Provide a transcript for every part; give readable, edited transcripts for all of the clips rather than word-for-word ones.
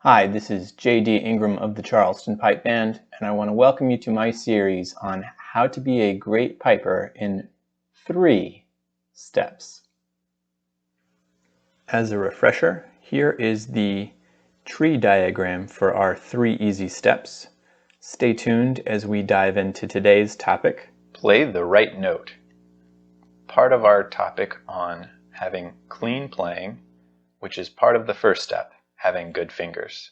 Hi, this is J.D. Ingram of the Charleston Pipe Band, and I want to welcome you to my series on how to be a great piper in 3 steps. As a refresher, here is the tree diagram for our 3 easy steps. Stay tuned as we dive into today's topic, play the right note. Part of our topic on having clean playing, which is part of the first step, having good fingers.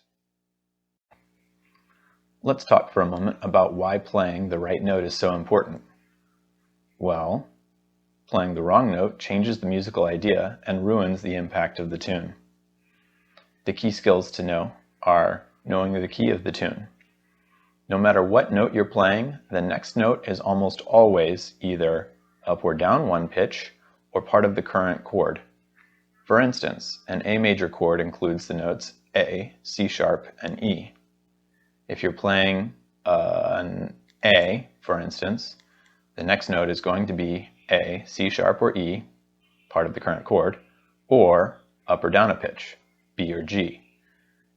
Let's talk for a moment about why playing the right note is so important. Well, playing the wrong note changes the musical idea and ruins the impact of the tune. The key skills to know are knowing the key of the tune. No matter what note you're playing, the next note is almost always either up or down 1 pitch or part of the current chord. For instance, an A major chord includes the notes A, C sharp, and E. If you're playing an A, for instance, the next note is going to be A, C sharp, or E, part of the current chord, or up or down a pitch, B or G.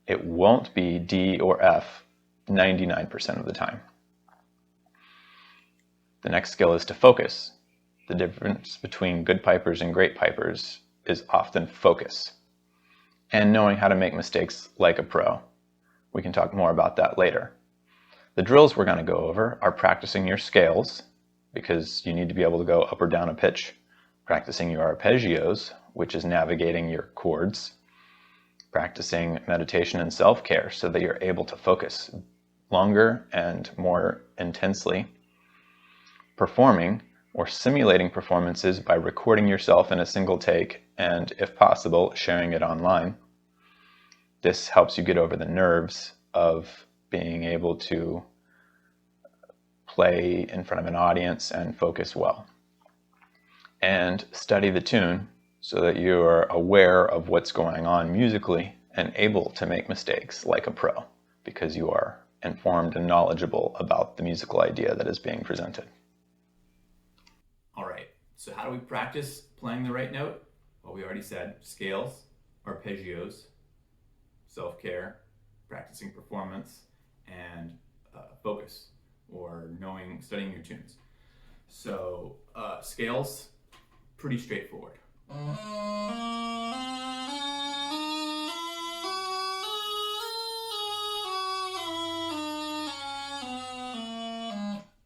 It won't be D or F 99% of the time. The next skill is to focus. The difference between good pipers and great pipers is often focus, and knowing how to make mistakes like a pro. We can talk more about that later. The drills we're going to go over are practicing your scales, because you need to be able to go up or down a pitch, practicing your arpeggios, which is navigating your chords, practicing meditation and self-care so that you're able to focus longer and more intensely, performing or simulating performances by recording yourself in a single take and, if possible, sharing it online. This helps you get over the nerves of being able to play in front of an audience and focus well. And study the tune so that you are aware of what's going on musically and able to make mistakes like a pro, because you are informed and knowledgeable about the musical idea that is being presented. All right, so how do we practice playing the right note? Well, we already said scales, arpeggios, self-care, practicing performance, and focus, or studying your tunes. So scales, pretty straightforward.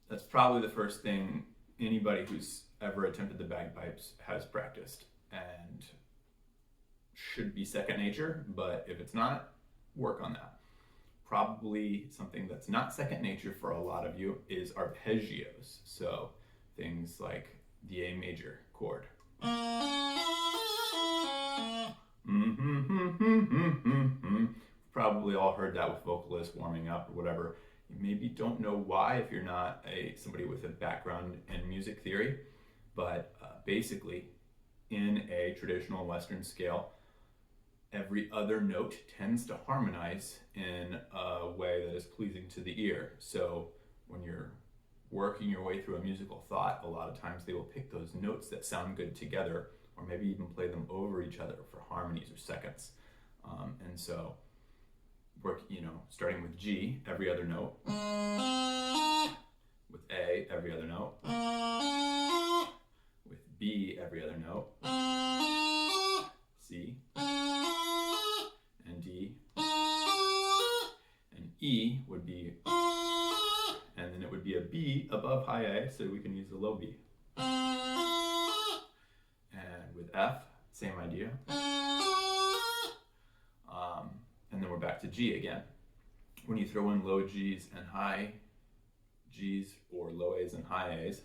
That's probably the first thing anybody who's ever attempted the bagpipes has practiced, and should be second nature, but if it's not, work on that. Probably something that's not second nature for a lot of you is arpeggios. So things like the A major chord. Probably all heard that with vocalists warming up or whatever. You maybe don't know why if you're not somebody with a background in music theory, but basically in a traditional Western scale, every other note tends to harmonize in a way that is pleasing to the ear. So when you're working your way through a musical thought, a lot of times they will pick those notes that sound good together, or maybe even play them over each other for harmonies or seconds. And so starting with G, every other note, with A, every other note, with B, every other note, C, and D, and E would be, and then it would be a B above high A, so we can use the low B. And with F, same idea. And then we're back to G again. When you throw in low G's and high G's, or low A's and high A's,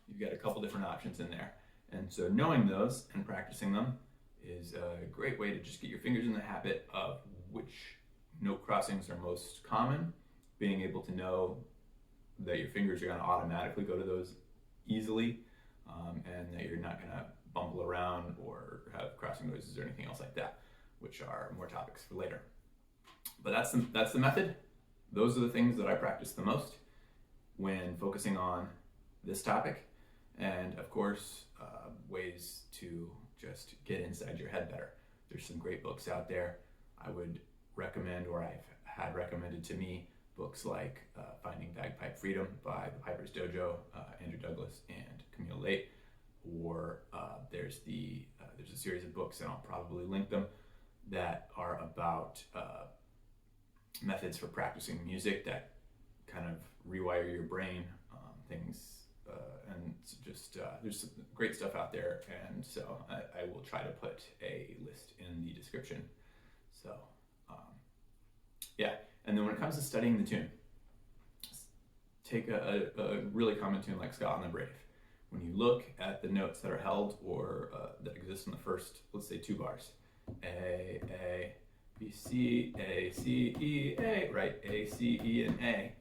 you've got a couple different options in there. And so knowing those and practicing them is a great way to just get your fingers in the habit of which note crossings are most common, being able to know that your fingers are going to automatically go to those easily, and that you're not going to bumble around or have crossing noises or anything else like that, which are more topics for later. But that's the method. Those are the things that I practice the most when focusing on this topic. And of course, ways to just get inside your head better. There's some great books out there. I would recommend, or I've had recommended to me, books like Finding Bagpipe Freedom by the Piper's Dojo, Andrew Douglas and Camille Late. Or there's a series of books, and I'll probably link them, that are about methods for practicing music that kind of rewire your brain, things, and just there's some great stuff out there, and so I will try to put a list in the description. So yeah, and then when it comes to studying the tune, take a really common tune like Scott and the Brave. When you look at the notes that are held or that exist in the first, let's say, 2 bars, A, B, C, A, C, E, A, right? A, C, E, and A.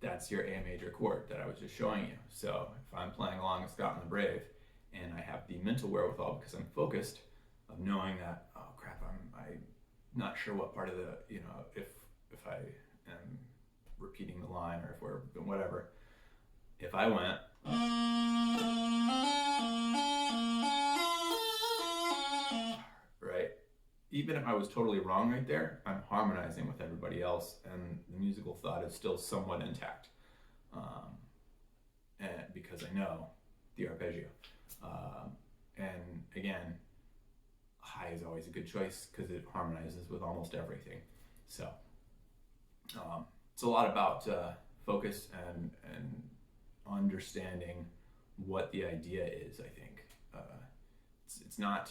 That's your A major chord that I was just showing you. So if I'm playing along with Scott and the Brave, and I have the mental wherewithal, because I'm focused, of knowing that, oh crap, I'm not sure what part of the, if I am repeating the line, or if we're whatever. If I went, right? Even if I was totally wrong right there, I'm harmonizing with everybody else, and the musical thought is still somewhat intact, and because I know the arpeggio. And again, high is always a good choice because it harmonizes with almost everything. So it's a lot about focus and understanding what the idea is. I think it's not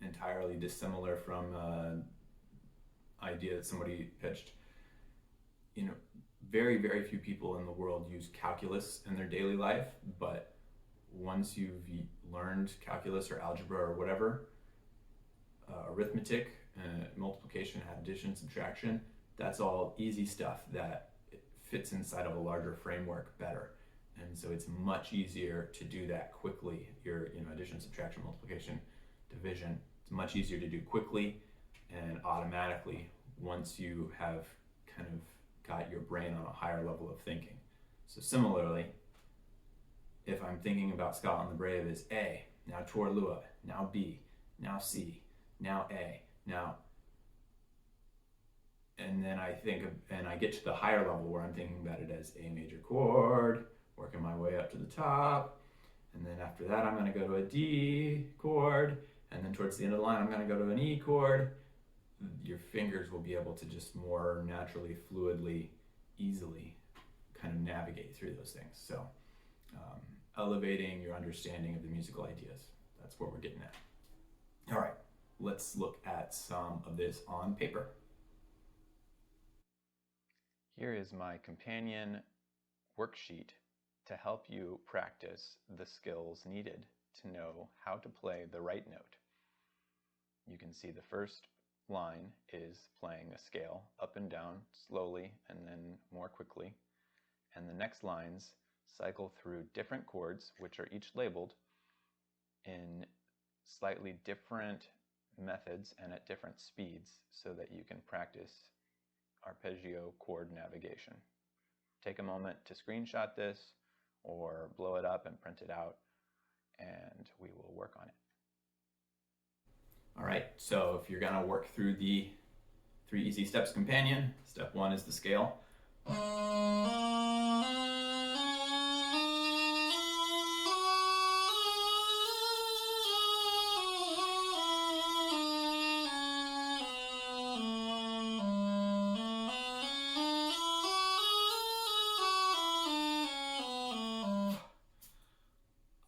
entirely dissimilar from idea that somebody pitched. Very, very few people in the world use calculus in their daily life, but once you've learned calculus or algebra or whatever, arithmetic, multiplication, addition, subtraction, that's all easy stuff that fits inside of a larger framework better. And so it's much easier to do that quickly. Your addition, subtraction, multiplication, division, it's much easier to do quickly and automatically once you have kind of got your brain on a higher level of thinking. So similarly, if I'm thinking about Scott and the Brave as A, now Tor Lua, now B, now C, now A, now, and then I get to the higher level where I'm thinking about it as A major chord, working my way up to the top, and then after that I'm going to go to a D chord, and then towards the end of the line I'm going to go to an E chord. Your fingers will be able to just more naturally, fluidly, easily kind of navigate through those things. So elevating your understanding of the musical ideas, that's what we're getting at. All right, let's look at some of this on paper. Here is my companion worksheet to help you practice the skills needed to know how to play the right note. You can see the first line is playing a scale up and down slowly and then more quickly, and the next lines cycle through different chords, which are each labeled in slightly different methods and at different speeds, so that you can practice arpeggio chord navigation. Take a moment to screenshot this or blow it up and print it out, and we will work on it. All right, so if you're going to work through the 3 easy steps companion, step 1 is the scale.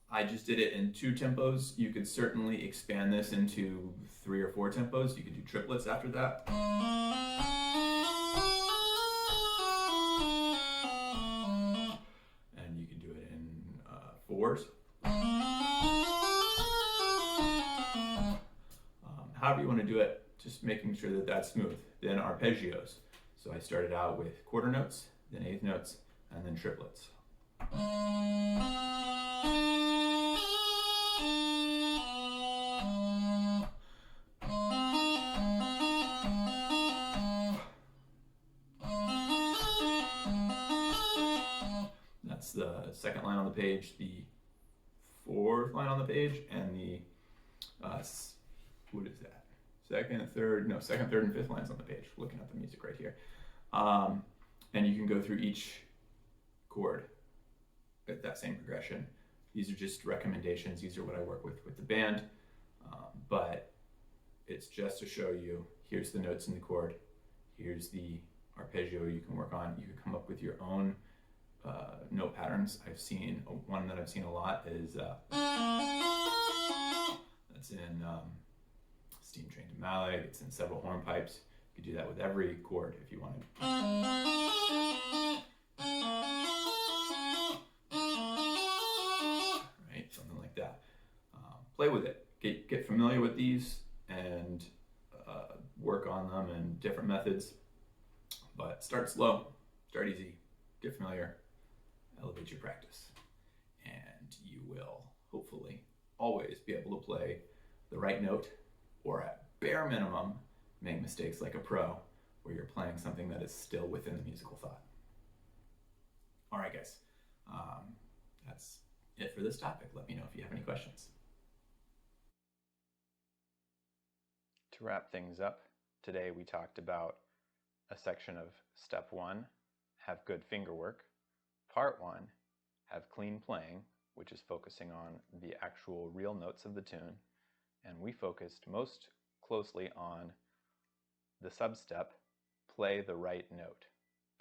I just did it in 2 tempos. You could certainly expand this into 3 or 4 tempos. You could do triplets after that. And you can do it in 4s. However you want to do it, just making sure that that's smooth. Then arpeggios. So I started out with quarter notes, then 1/8 notes, and then triplets. the second line on the page, the fourth line on the page, and the what is that? Second, third, and fifth lines on the page. Looking at the music right here, and you can go through each chord at that same progression. These are just recommendations. These are what I work with the band, but it's just to show you, here's the notes in the chord, here's the arpeggio you can work on. You can come up with your own note patterns. One that I've seen a lot is that's in Steam Trained to Mallet. It's in several hornpipes. You could do that with every chord if you wanted. Right, something like that. Play with it. Get familiar with these and work on them and different methods. But start slow, start easy, get familiar, elevate your practice, and you will hopefully always be able to play the right note, or at bare minimum, make mistakes like a pro, where you're playing something that is still within the musical thought. All right, guys, that's it for this topic. Let me know if you have any questions. To wrap things up, today we talked about a section of Step 1, have good finger work. Part 1, have clean playing, which is focusing on the actual real notes of the tune. And we focused most closely on the sub-step, play the right note,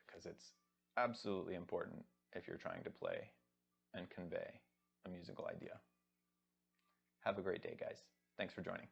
because it's absolutely important if you're trying to play and convey a musical idea. Have a great day, guys. Thanks for joining.